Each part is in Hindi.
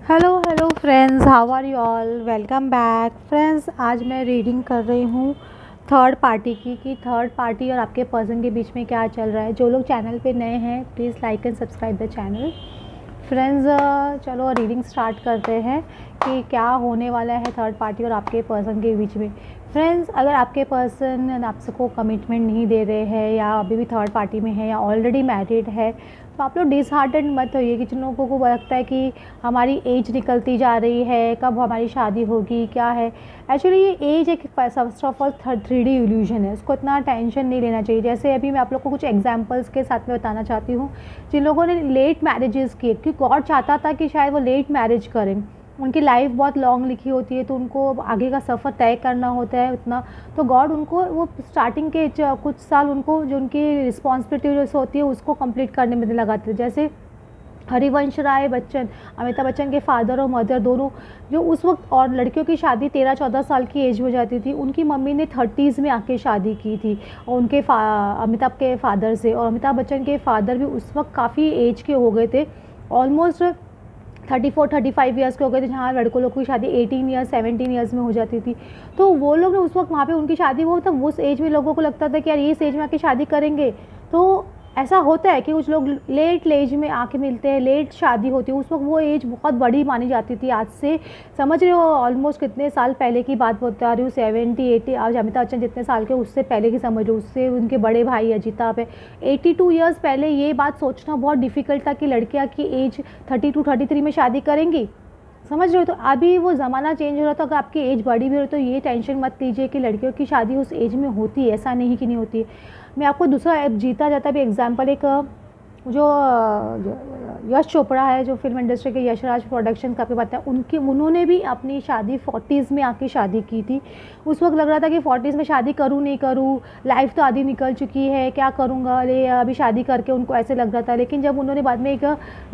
Hello friends, how are you all. Welcome back friends. आज मैं रीडिंग कर रही हूँ थर्ड पार्टी की कि थर्ड पार्टी और आपके पर्सन के बीच में क्या चल रहा है। जो लोग चैनल पे नए हैं please like and subscribe the channel. Friends, चलो रीडिंग स्टार्ट करते हैं कि क्या होने वाला है थर्ड पार्टी और आपके पर्सन के बीच में। फ्रेंड्स, अगर आपके पर्सन आपको कमिटमेंट नहीं दे रहे हैं या अभी भी थर्ड पार्टी में है या ऑलरेडी मैरिड है तो आप लोग डिसहार्टेड मत होइए कि जिन लोगों को लगता है कि हमारी एज निकलती जा रही है, कब हमारी शादी होगी, क्या है। एक्चुअली ये एज एक first of all 3D illusion है, उसको इतना टेंशन नहीं लेना चाहिए। जैसे अभी मैं आप लोग को कुछ एग्जांपल्स के साथ में बताना चाहती हूँ। जिन लोगों ने लेट मैरिजेस किए, क्योंकि गॉड चाहता था कि शायद वो लेट मैरिज करें, उनकी लाइफ बहुत लॉन्ग लिखी होती है तो उनको आगे का सफ़र तय करना होता है उतना, तो गॉड उनको वो स्टार्टिंग के कुछ साल उनको जो उनकी रिस्पॉन्सिबिलिटी होती है उसको कंप्लीट करने में लगाते थे। जैसे हरिवंश राय बच्चन, अमिताभ बच्चन के फादर और मदर दोनों, जो उस वक्त और लड़कियों की शादी 13-14 साल की एज हो जाती थी, उनकी मम्मी ने 30s में आके शादी की थी और उनके अमिताभ के फादर से। और अमिताभ बच्चन के फादर भी उस वक्त काफ़ी एज के हो गए थे, ऑलमोस्ट 34-35 ईयर्स के हो गए थे, जहाँ लड़कों लोग की शादी 18 ईयर्स 17 ईयर्स में हो जाती थी। तो वो लोग उस वक्त वहाँ पे उनकी शादी हो, तब उस एज में लोगों को लगता था कि यार ये इस एज में आके शादी करेंगे। तो ऐसा होता है कि कुछ लोग लेट एज में आके मिलते हैं, लेट शादी होती है, उस वक्त वो एज बहुत बड़ी मानी जाती थी। आज से समझ रहे हो ऑलमोस्ट कितने साल पहले की बात बता रही हूँ, 70-80। आज अमिताभ बच्चन जितने साल के उससे पहले की समझ लो, उससे उनके बड़े भाई अजिताभ है 82 ईयर्स पहले। ये बात सोचना बहुत डिफ़िकल्ट था कि लड़कियाँ की एज 32-33 में शादी करेंगी, समझ रहे हो। तो अभी वो ज़माना चेंज हो रहा, तो अगर आपकी एज बड़ी भी हो तो ये टेंशन मत लीजिए कि लड़कियों की शादी उस एज में होती है, ऐसा नहीं कि नहीं होती है। मैं आपको दूसरा जीता जाता भी एग्जांपल, एक जो यश चोपड़ा है, जो फिल्म इंडस्ट्री के यशराज प्रोडक्शन का आपको पता है, उन्होंने भी अपनी शादी 40s में आके शादी की थी। उस वक्त लग रहा था कि 40s में शादी करूँ नहीं करूँ, लाइफ तो आधी निकल चुकी है, क्या करूँगा, अरे अभी शादी करके, उनको ऐसे लग रहा था। लेकिन जब उन्होंने बाद में एक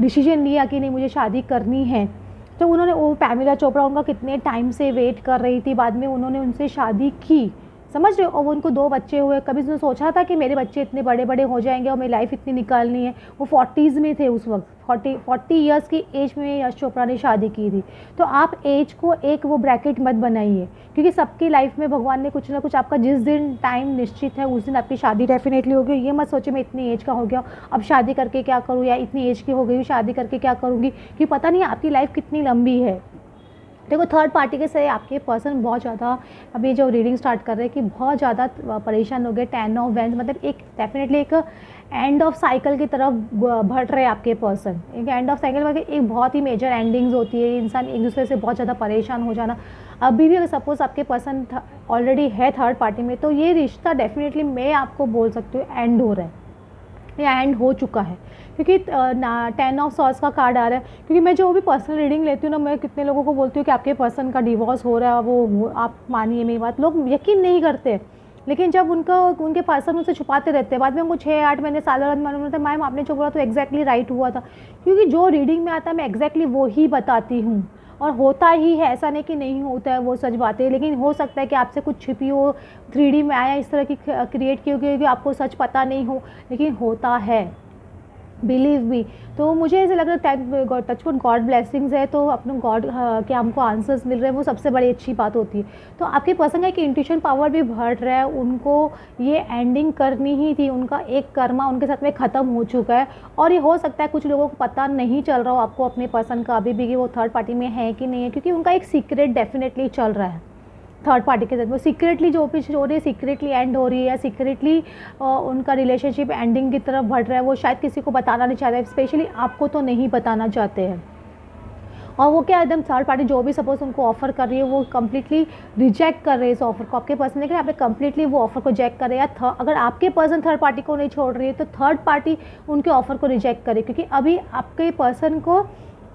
डिसीजन लिया कि नहीं मुझे शादी करनी है, तो उन्होंने, वो पैमिला चोपड़ा उनका कितने टाइम से वेट कर रही थी, बाद में उन्होंने उनसे शादी की, समझ रहे हो। और उनको 2 बच्चे हुए। कभी उसने सोचा था कि मेरे बच्चे इतने बड़े बड़े हो जाएंगे और मेरी लाइफ इतनी निकालनी है। वो 40s में थे उस वक्त, 40 ईयर्स की एज में यश चोपड़ा ने शादी की थी। तो आप एज को एक वो ब्रैकेट मत बनाइए, क्योंकि सबकी लाइफ में भगवान ने कुछ ना कुछ, आपका जिस दिन टाइम निश्चित है उस दिन आपकी शादी डेफिनेटली होगी। ये मत सोचे मैं इतनी एज का हो गया अब शादी करके क्या करूँ, या इतनी एज की हो गई शादी करके क्या करूँगी, क्योंकि पता नहीं आपकी लाइफ कितनी लंबी है। देखो, थर्ड पार्टी के से आपके पर्सन बहुत ज़्यादा, अभी जो रीडिंग स्टार्ट कर रहे हैं कि बहुत ज़्यादा परेशान हो गए। 10 ऑफ वैंड्स मतलब एक डेफिनेटली एक एंड ऑफ साइकिल की तरफ बढ़ रहे हैं आपके पर्सन। एक एंड ऑफ साइकिल मतलब एक बहुत ही मेजर एंडिंग्स होती है, इंसान एक दूसरे से बहुत ज़्यादा परेशान हो जाना। अभी भी अगर सपोज़ आपके पर्सन ऑलरेडी है थर्ड पार्टी में, तो ये रिश्ता डेफिनेटली मैं आपको बोल सकती हूँ एंड हो रहा है या एंड हो चुका है, क्योंकि 10 ऑफ सॉर्ड्स का कार्ड आ रहा है। क्योंकि मैं जो भी पर्सनल रीडिंग लेती हूँ ना, मैं कितने लोगों को बोलती हूँ कि आपके पर्सन का डिवोर्स हो रहा है, वो आप मानिए मेरी बात, लोग यकीन नहीं करते। लेकिन जब उनके पर्सन उनसे छुपाते रहते हैं, बाद में उनको 6-8 महीने साल बाद मालूम होता है मैम आपने जो बोला तो एग्जैक्टली राइट हुआ था। क्योंकि जो रीडिंग में आता है मैं एग्जैक्टली वो ही बताती हूँ, और होता ही है, ऐसा नहीं कि नहीं होता है, वो सच बात है। लेकिन हो सकता है कि आपसे कुछ छिपी हो, 3D में आया इस तरह की क्रिएट की होगी कि आपको सच पता नहीं हो, लेकिन होता है, बिलीव मी। तो मुझे ऐसे लग रहा है टचवुड गॉड ब्लेसिंग्स है, तो अपने गॉड के हमको आंसर्स मिल रहे हैं, वो सबसे बड़ी अच्छी बात होती है। तो आपके पर्सन का एक इंट्यूशन पावर भी बढ़ रहा है, उनको ये एंडिंग करनी ही थी, उनका एक कर्मा उनके साथ में ख़त्म हो चुका है। और ये हो सकता है कुछ लोगों को पता नहीं चल रहा हो आपको अपने पर्सन का अभी भी कि वो थर्ड पार्टी में है कि नहीं है, क्योंकि उनका एक सीक्रेट डेफिनेटली चल रहा है थर्ड पार्टी के साथ। वो सीक्रेटली जो भी हो रही है, सीक्रेटली एंड हो रही है, या सीक्रेटली उनका रिलेशनशिप एंडिंग की तरफ बढ़ रहा है। वो शायद किसी को बताना नहीं चाहते, स्पेशली आपको तो नहीं बताना चाहते हैं। और वो क्या, एकदम थर्ड पार्टी जो भी सपोज उनको ऑफर कर रही है वो कम्प्लीटली रिजेक्ट कर रहे हैं इस ऑफर को। आपके पर्सन देख रहे हैं, यहाँ पे कम्प्लीटली वो ऑफर को रिजेक्ट कर रहे हैं। या अगर आपके पर्सन थर्ड पार्टी को नहीं छोड़ रही है तो थर्ड पार्टी उनके ऑफर को रिजेक्ट करे, क्योंकि अभी आपके पर्सन को,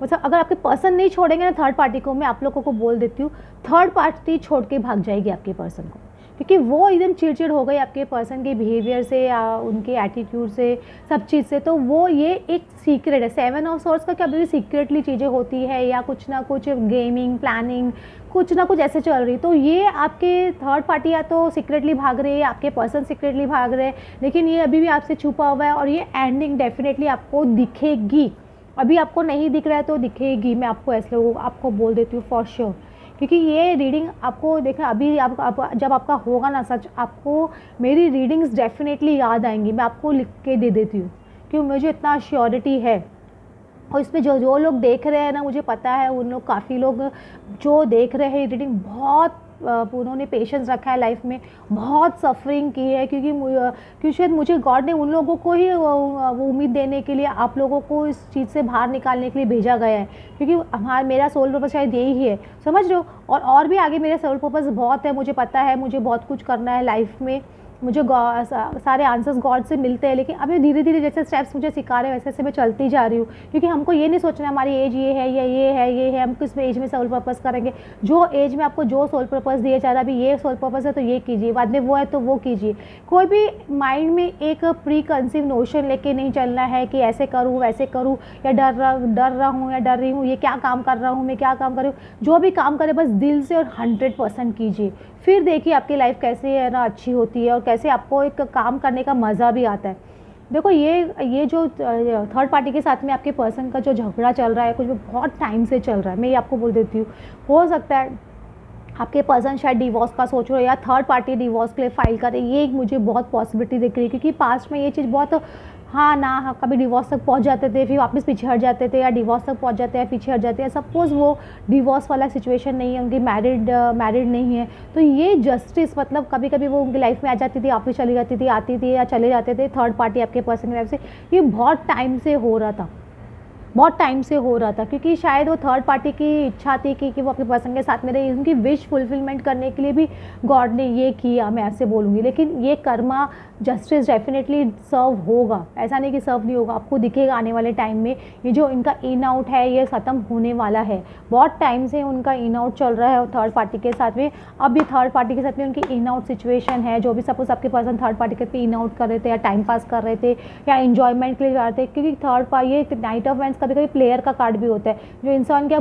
मतलब अगर आपके पर्सन नहीं छोड़ेंगे ना थर्ड पार्टी को, मैं आप लोगों को बोल देती हूँ थर्ड पार्टी छोड़ के भाग जाएगी आपके पर्सन को, क्योंकि वो एकदम चिड़चिड़ हो गई आपके पर्सन के बिहेवियर से या उनके एटीट्यूड से, सब चीज़ से। तो वो ये एक सीक्रेट है, 7 ऑफ सॉर्ड्स का कभी भी सीक्रेटली चीज़ें होती है, या कुछ ना कुछ गेमिंग प्लानिंग कुछ ना कुछ ऐसे चल रही। तो ये आपके थर्ड पार्टी या तो सीक्रेटली भाग रहे हैं, आपके पर्सन सीक्रेटली भाग रहे हैं, लेकिन ये अभी भी आपसे छुपा हुआ है, और ये एंडिंग डेफिनेटली आपको दिखेगी। अभी आपको नहीं दिख रहा है तो दिखेगी, मैं आपको ऐसे आपको बोल देती हूँ फॉर श्योर। क्योंकि ये रीडिंग आपको देखना, अभी आप जब आपका होगा ना सच, आपको मेरी रीडिंग्स डेफिनेटली याद आएंगी, मैं आपको लिख के दे देती हूँ, क्योंकि मुझे इतना श्योरिटी है। और इसमें जो जो लोग देख रहे हैं ना, मुझे पता है उन लोग, काफ़ी लोग जो देख रहे हैं रीडिंग, बहुत उन्होंने पेशेंस रखा है लाइफ में, बहुत सफरिंग की है, क्योंकि शायद मुझे गॉड ने उन लोगों को ही वो उम्मीद देने के लिए, आप लोगों को इस चीज़ से बाहर निकालने के लिए भेजा गया है। क्योंकि मेरा सोल पर्पस शायद यही है, समझ रहे हो। और भी आगे मेरा सोल पर्पस बहुत है, मुझे पता है मुझे बहुत कुछ करना है लाइफ में, मुझे सारे आंसर्स गॉड से मिलते हैं। लेकिन अभी धीरे धीरे जैसे स्टेप्स मुझे सिखा रहे हैं वैसे मैं चलती जा रही हूँ। क्योंकि हमको ये नहीं सोचना हमारी एज ये है या ये है, हम किस एज में सोल पर्पस करेंगे। जो एज में आपको जो सोल पर्पस दिया जा रहा है, अभी ये सोल पर्पस है तो ये कीजिए, बाद में वो है तो वो कीजिए। कोई भी माइंड में एक प्री कंसीव नोशन लेके नहीं चलना है कि ऐसे करूँ वैसे करूँ, या डर रहा हूँ या डर रही हूँ, ये क्या काम कर रहा हूँ, मैं क्या काम कर रही हूँ। जो भी काम करे बस दिल से और 100% कीजिए, फिर देखिए आपकी लाइफ कैसे है ना अच्छी होती है, और कैसे आपको एक काम करने का मज़ा भी आता है। देखो ये जो थर्ड पार्टी के साथ में आपके पर्सन का जो झगड़ा चल रहा है, कुछ बहुत टाइम से चल रहा है, मैं ये आपको बोल देती हूँ। हो सकता है आपके पर्सन शायद डिवोर्स का सोच रहे हो, या थर्ड पार्टी डिवोर्स के लिए फाइल करे, ये मुझे बहुत पॉसिबिलिटी दिख रही है। क्योंकि पास्ट में ये चीज़ बहुत हाँ ना हाँ, कभी डिवोर्स तक पहुंच जाते थे, फिर वापस पीछे हट जाते थे, या डिवोर्स तक पहुंच जाते हैं पीछे हट जाते हैं। सपोज़ वो डिवोर्स वाला सिचुएशन नहीं है, उनकी मैरिड नहीं है, तो ये जस्टिस मतलब कभी कभी वो उनकी लाइफ में आ जाती थी, वापस चली जाती थी, आती थी या चले जाते थे थर्ड पार्टी आपके पर्सन की लाइफ से। ये बहुत टाइम से हो रहा था, बहुत टाइम से हो रहा था। क्योंकि शायद वो थर्ड पार्टी की इच्छा थी कि वो अपने पर्सन के साथ में रहे, उनकी विश फुलफिलमेंट करने के लिए भी गॉड ने ये किया, मैं ऐसे बोलूँगी। लेकिन ये कर्मा जस्टिस डेफिनेटली सर्व होगा, ऐसा नहीं कि सर्व नहीं होगा, आपको दिखेगा आने वाले टाइम में। ये जो इनका इन आउट है ये ख़त्म होने वाला है, बहुत टाइम से उनका इन आउट चल रहा है थर्ड पार्टी के साथ में। अब भी थर्ड पार्टी के साथ में उनकी इन आउट सिचुएशन है। जो भी सपोज आपके पर्सन थर्ड पार्टी के साथ इन आउट कर रहे थे, या टाइम पास कर रहे थे, या इन्जॉयमेंट के लिए जा रहे थे। क्योंकि थर्ड पार्टी ये नाइट ऑफ वेंट्स कभी कभी प्लेयर का कार्ड भी होता है, जो इंसान क्या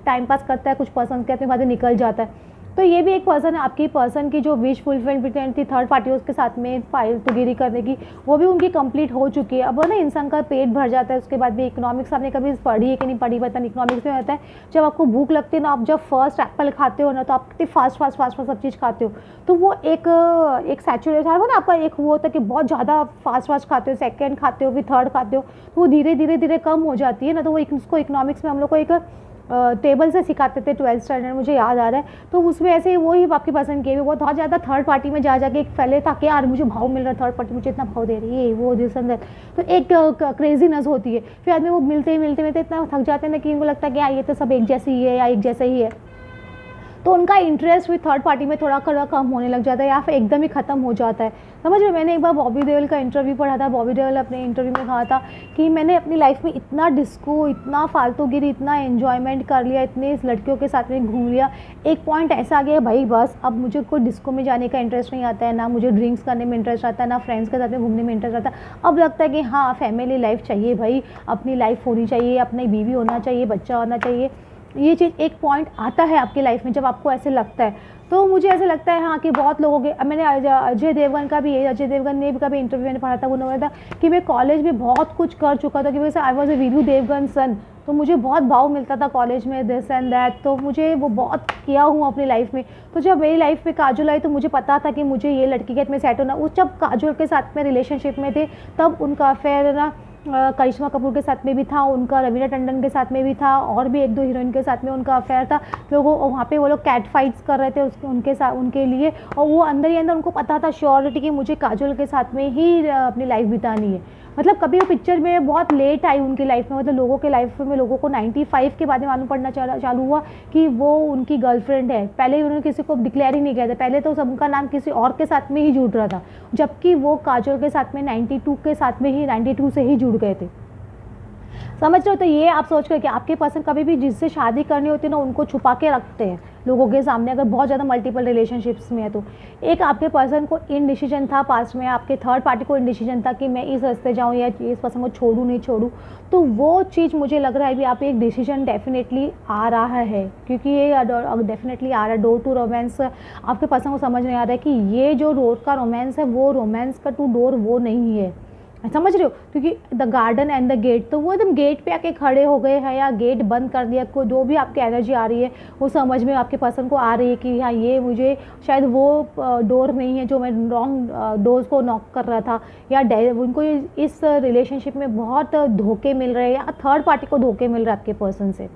टाइम पास करता है, कुछ पर्सन के अपने बाद निकल जाता है। तो ये भी एक पर्सन है, आपकी पर्सन की जो विश फुलफिलमेंट थी थर्ड पार्टी उसके साथ में फालतूगिरी करने की, वो भी उनकी कंप्लीट हो चुकी है। अब वो ना इंसान का पेट भर जाता है, उसके बाद भी इकोनॉमिक्स आपने कभी पढ़ी है कि नहीं पढ़ी, पता नहीं। इकोनॉमिक्स में होता है जब आपको भूख लगती है ना, आप जब फर्स्ट एप्पल खाते हो ना, तो आप कितनी फास्ट सब चीज़ खाते हो, तो वो एक सैचुरेशन है ना आपका, एक वो होता है कि बहुत ज़्यादा फास्ट खाते हो, सेकेंड खाते हो, फिर थर्ड खाते हो, तो वो धीरे धीरे कम हो जाती है ना। तो वो उसको इकोनॉमिक्स में हम लोग को एक टेबल से सिखाते थे 12th स्टैंडर्ड, मुझे याद आ रहा है। तो उसमें ऐसे ही वही आपकी पसंद किए हुए बहुत ज़्यादा थर्ड पार्टी में जा जाके एक फैले था कि यार मुझे भाव मिल रहा है, थर्ड पार्टी मुझे इतना भाव दे रही है, वो दिस एंड दैट, तो एक क्रेजीनेस होती है। फिर आदमी वो मिलते मिलते इतना थक जाते हैं ना कि इनको लगता है कि यार ये तो सब एक जैसी ही है या एक जैसा ही है। तो उनका इंटरेस्ट भी थर्ड पार्टी में थोड़ा कम होने लग जाता है, या फिर एकदम ही ख़त्म हो जाता है। समझ रहे हो। मैंने एक बार बॉबी देओल का इंटरव्यू पढ़ा था, बॉबी देओल अपने इंटरव्यू में कहा था कि मैंने अपनी लाइफ में इतना डिस्को, इतना फालतूगिरी, इतना एन्जॉयमेंट कर लिया, इतने लड़कियों के साथ में घूम लिया, एक पॉइंट ऐसा आ गया भाई बस अब मुझे कोई डिस्को में जाने का इंटरेस्ट नहीं आता है, ना मुझे ड्रिंक्स करने में इंटरेस्ट आता है, ना फ्रेंड्स के साथ में घूमने में इंटरेस्ट आता है। अब लगता है कि हाँ फैमिली लाइफ चाहिए भाई, अपनी लाइफ होनी चाहिए, अपनी बीवी होना चाहिए, बच्चा होना चाहिए। ये चीज़ एक पॉइंट आता है आपकी लाइफ में जब आपको ऐसे लगता है। तो मुझे ऐसे लगता है हाँ कि बहुत लोगों के, मैंने अजय देवगन का भी, अजय देवगन ने भी कभी इंटरव्यू मैंने पढ़ा था, उन्होंने था कि मैं कॉलेज में बहुत कुछ कर चुका था, कि वैसे I was a Veeru Devgan son, तो मुझे बहुत भाव मिलता था कॉलेज में, दिस एंड दैट, तो मुझे वो बहुत किया हूँ अपनी लाइफ में। तो जब मेरी लाइफ में काजोल आई तो मुझे पता था कि मुझे ये लड़की के साथ में सेट होना। उस जब काजोल के साथ में रिलेशनशिप में थे तब उनका अफेयर ना करिश्मा कपूर के साथ में भी था, उनका रवीना टंडन के साथ में भी था, और भी एक दो हीरोइन के साथ में उनका अफेयर था। लोगों वहाँ पे वो लोग कैट फाइट्स कर रहे थे उनके साथ, उनके लिए, और वो अंदर ही अंदर उनको पता था श्योरिटी कि मुझे काजोल के साथ में ही अपनी लाइफ बितानी है। मतलब कभी वो पिक्चर में बहुत लेट आई उनकी लाइफ में, मतलब लोगों के लाइफ में लोगों को 95 के बाद में मालूम पड़ना चालू हुआ कि वो उनकी गर्लफ्रेंड है। पहले उन्होंने किसी को डिक्लेयर ही नहीं किया था, पहले तो सबका नाम किसी और के साथ में ही जुड़ रहा था, जबकि वो काजोल के साथ में 92 के साथ में ही 92 से ही जुड़ गए थे। समझ रहे हो। तो ये आप सोच कर कि आपके पर्सन कभी भी जिससे शादी करनी होती है ना उनको छुपा के रखते हैं लोगों के सामने, अगर बहुत ज़्यादा मल्टीपल रिलेशनशिप्स में है तो। एक आपके पर्सन को इनडिसीजन था पास्ट में, आपके थर्ड पार्टी को इनडिसीजन था कि मैं इस रास्ते जाऊँ या इस पर्सन को छोड़ूँ नहीं छोड़ूँ, तो वो चीज़ मुझे लग रहा है भी आप एक डिसीजन डेफिनेटली आ रहा है, क्योंकि ये डेफिनेटली आ रहा है। डोर टू रोमांस आपके पर्सन को समझ नहीं आ रहा है कि ये जो रोड का रोमांस है वो रोमांस का टू डोर वो नहीं है। समझ रहे हो, क्योंकि the garden and the gate, तो वो एकदम गेट पे आके खड़े हो गए हैं या गेट बंद कर दिया, को जो भी आपकी एनर्जी आ रही है वो समझ में आपके पर्सन को आ रही है कि हाँ ये मुझे शायद वो डोर नहीं है जो मैं रॉन्ग डोर्स को नॉक कर रहा था, या उनको इस रिलेशनशिप में बहुत धोखे मिल रहे हैं या थर्ड पार्टी को धोखे मिल रहे हैं आपके पर्सन से।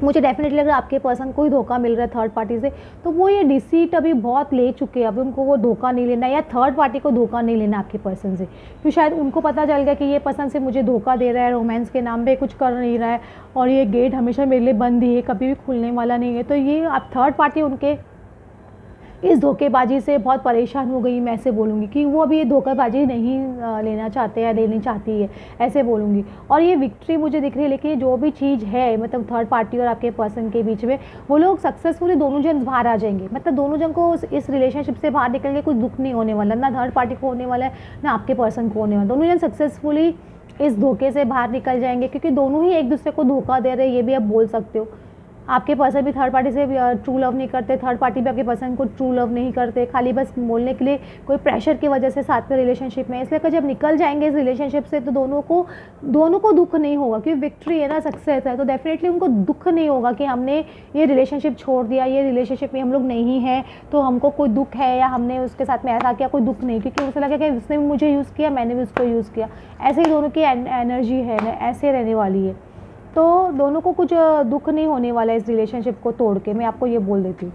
मुझे डेफिनेटली लग रहा है आपके पर्सन को ही धोखा मिल रहा है थर्ड पार्टी से, तो वो ये डिसीट अभी बहुत ले चुके हैं, अभी उनको वो धोखा नहीं लेना या थर्ड पार्टी को धोखा नहीं लेना आपके पर्सन से, क्योंकि शायद उनको पता चल गया कि ये पर्सन से मुझे धोखा दे रहा है, रोमांस के नाम पे कुछ कर नहीं रहा है और ये गेट हमेशा मेरे लिए बंद ही है, कभी भी खुलने वाला नहीं है। तो ये आप थर्ड पार्टी उनके इस धोखेबाजी से बहुत परेशान हो गई, मैं ऐसे बोलूँगी कि वो अभी ये धोखेबाजी नहीं लेना चाहते या लेनी चाहती है, ऐसे बोलूँगी। और ये विक्ट्री मुझे दिख रही है, लेकिन जो भी चीज़ है मतलब थर्ड पार्टी और आपके पर्सन के बीच में, वो लोग सक्सेसफुली दोनों जन बाहर आ जाएंगे, मतलब दोनों जन को इस रिलेशनशिप से बाहर निकल के कुछ दुख नहीं होने वाला, ना थर्ड पार्टी को होने वाला है ना आपके पर्सन को होने वाला, दोनों जन सक्सेसफुली इस धोखे से बाहर निकल जाएंगे, क्योंकि दोनों ही एक दूसरे को धोखा दे रहे हैं, ये भी आप बोल सकते हो। आपके पर्सन भी थर्ड पार्टी से ट्रू लव नहीं करते, थर्ड पार्टी भी आपके पर्सन को ट्रू लव नहीं करते, खाली बस बोलने के लिए कोई प्रेशर की वजह से साथ में रिलेशनशिप में। इसलिए कि जब निकल जाएंगे इस रिलेशनशिप से तो दोनों को दुख नहीं होगा, क्योंकि विक्ट्री है ना, सक्सेस है, तो डेफिनेटली उनको दुख नहीं होगा कि हमने ये रिलेशनशिप छोड़ दिया, ये रिलेशनशिप में हम लोग नहीं हैं तो हमको कोई दुख है या हमने उसके साथ में ऐसा किया, कोई दुख नहीं, क्योंकि उसे लगा कि उसने भी मुझे यूज़ किया, मैंने भी उसको यूज़ किया। ऐसे ही दोनों की एनर्जी है ना, ऐसे रहने वाली है, तो दोनों को कुछ दुख नहीं होने वाला है इस रिलेशनशिप को तोड़ के, मैं आपको ये बोल देती हूँ।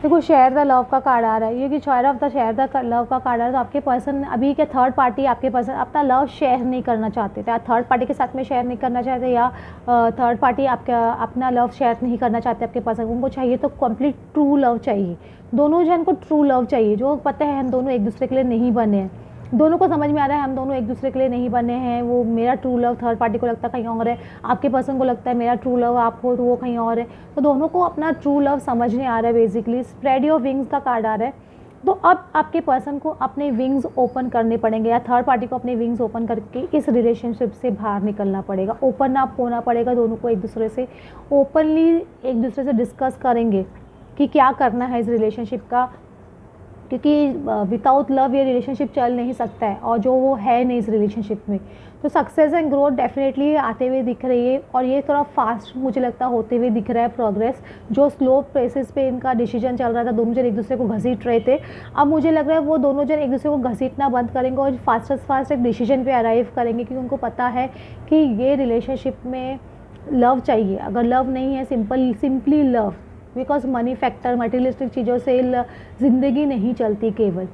देखो शेयर द लव का कार्ड आ रहा है, ये कि share of the share the love का कार्ड आ रहा है, तो आपके पर्सन अभी क्या थर्ड पार्टी आपके पर्सन अपना लव शेयर नहीं करना चाहते थे, थर्ड पार्टी के साथ में शेयर नहीं करना चाहते, या थर्ड पार्टी आपका अपना लव शेयर नहीं करना चाहते आपके पर्सन, उनको चाहिए तो कंप्लीट ट्रू लव चाहिए, दोनों जन को ट्रू लव चाहिए, जो पता है हम दोनों एक दूसरे के लिए नहीं बने हैं, दोनों को समझ में आ रहा है हम दोनों एक दूसरे के लिए नहीं बने हैं, वो मेरा ट्रू लव थर्ड पार्टी को लगता है कहीं और है, आपके पर्सन को लगता है मेरा ट्रू लव आप हो तो वो कहीं और है, तो दोनों को अपना ट्रू लव समझने आ रहा है। बेसिकली स्प्रेड योर विंग्स का कार्ड आ रहा है, तो अब आपके पर्सन को अपने विंग्स ओपन करने पड़ेंगे, या थर्ड पार्टी को अपने विंग्स ओपन करके इस रिलेशनशिप से बाहर निकलना पड़ेगा, ओपन अप होना पड़ेगा, दोनों को एक दूसरे से ओपनली एक दूसरे से डिस्कस करेंगे कि क्या करना है इस रिलेशनशिप का, क्योंकि विदाउट लव ये रिलेशनशिप चल नहीं सकता है, और जो वो है नहीं इस रिलेशनशिप में, तो सक्सेस एंड ग्रोथ डेफिनेटली आते हुए दिख रही है, और ये थोड़ा फास्ट मुझे लगता है होते हुए दिख रहा है प्रोग्रेस, जो स्लो प्रोसेस पे इनका डिसीजन चल रहा था, दोनों जन एक दूसरे को घसीट रहे थे, अब मुझे लग रहा है वो दोनों जन एक दूसरे को घसीटना बंद करेंगे और फास्ट एक डिसीजन पे अराइव करेंगे, क्योंकि उनको पता है कि ये रिलेशनशिप में लव चाहिए, अगर लव नहीं है simply love, because money factor materialistic चीज़ों से ज़िंदगी नहीं चलती, केवल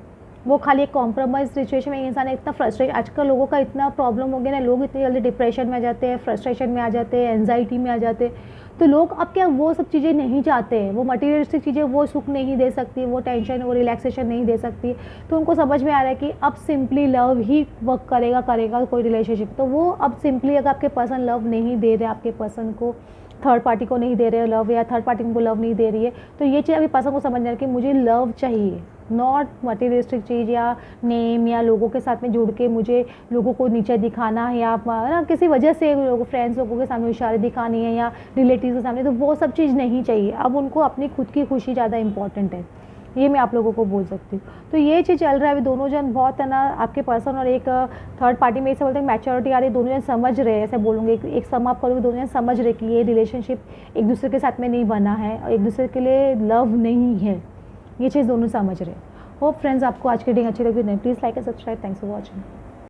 वो खाली एक कॉम्प्रोमाइज सिचुएशन में इंसान इतना फ्रस्ट्रेट, आजकल लोगों का इतना प्रॉब्लम हो गया ना, लोग इतनी जल्दी डिप्रेशन में आ जाते हैं, फ्रस्ट्रेशन में आ जाते हैं, एंजाइटी में आ जाते हैं, तो लोग अब क्या वो सब चीज़ें नहीं चाहते हैं, वो मटेरियलिस्टिक चीज़ें वो सुख नहीं दे सकती, वो टेंशन वो रिलैक्सेशन नहीं दे सकती, तो उनको समझ में आ रहा है कि अब सिंपली लव ही वर्क करेगा कोई रिलेशनशिप, तो वो अब सिंपली अगर आपके पर्सन लव नहीं दे रहे, आपके पर्सन को थर्ड पार्टी को नहीं दे रहे हो लव, या थर्ड पार्टी को लव नहीं दे रही है, तो ये चीज़ अभी पर्सन को समझना है कि मुझे लव चाहिए, नॉट मटेरियलिस्टिक चीज़ या नेम या लोगों के साथ में जुड़ के मुझे लोगों को नीचे दिखाना है, या ना किसी वजह से फ्रेंड्स लोगों के सामने इशारे दिखानी है या रिलेटिव्स के सामने, तो वो सब चीज़ नहीं चाहिए, अब उनको अपनी खुद की खुशी ज़्यादा इंपॉर्टेंट है, ये मैं आप लोगों को बोल सकती हूँ। तो ये चीज़ चल रहा है अभी, दोनों जन बहुत है ना, आपके पर्सन और एक थर्ड पार्टी में ऐसे बोलते हैं मैच्योरिटी आ रही है, दोनों जन समझ रहे हैं, ऐसे बोलूँगी एक सम अप करूँगी, दोनों जन समझ रहे कि ये रिलेशनशिप एक दूसरे के साथ में नहीं बना है, एक दूसरे के लिए लव नहीं है, ये चीज़ दोनों समझ रहे हैं। होप फ्रेंड्स आपको आज की रीडिंग अच्छी लगी, please like and subscribe, thanks for watching.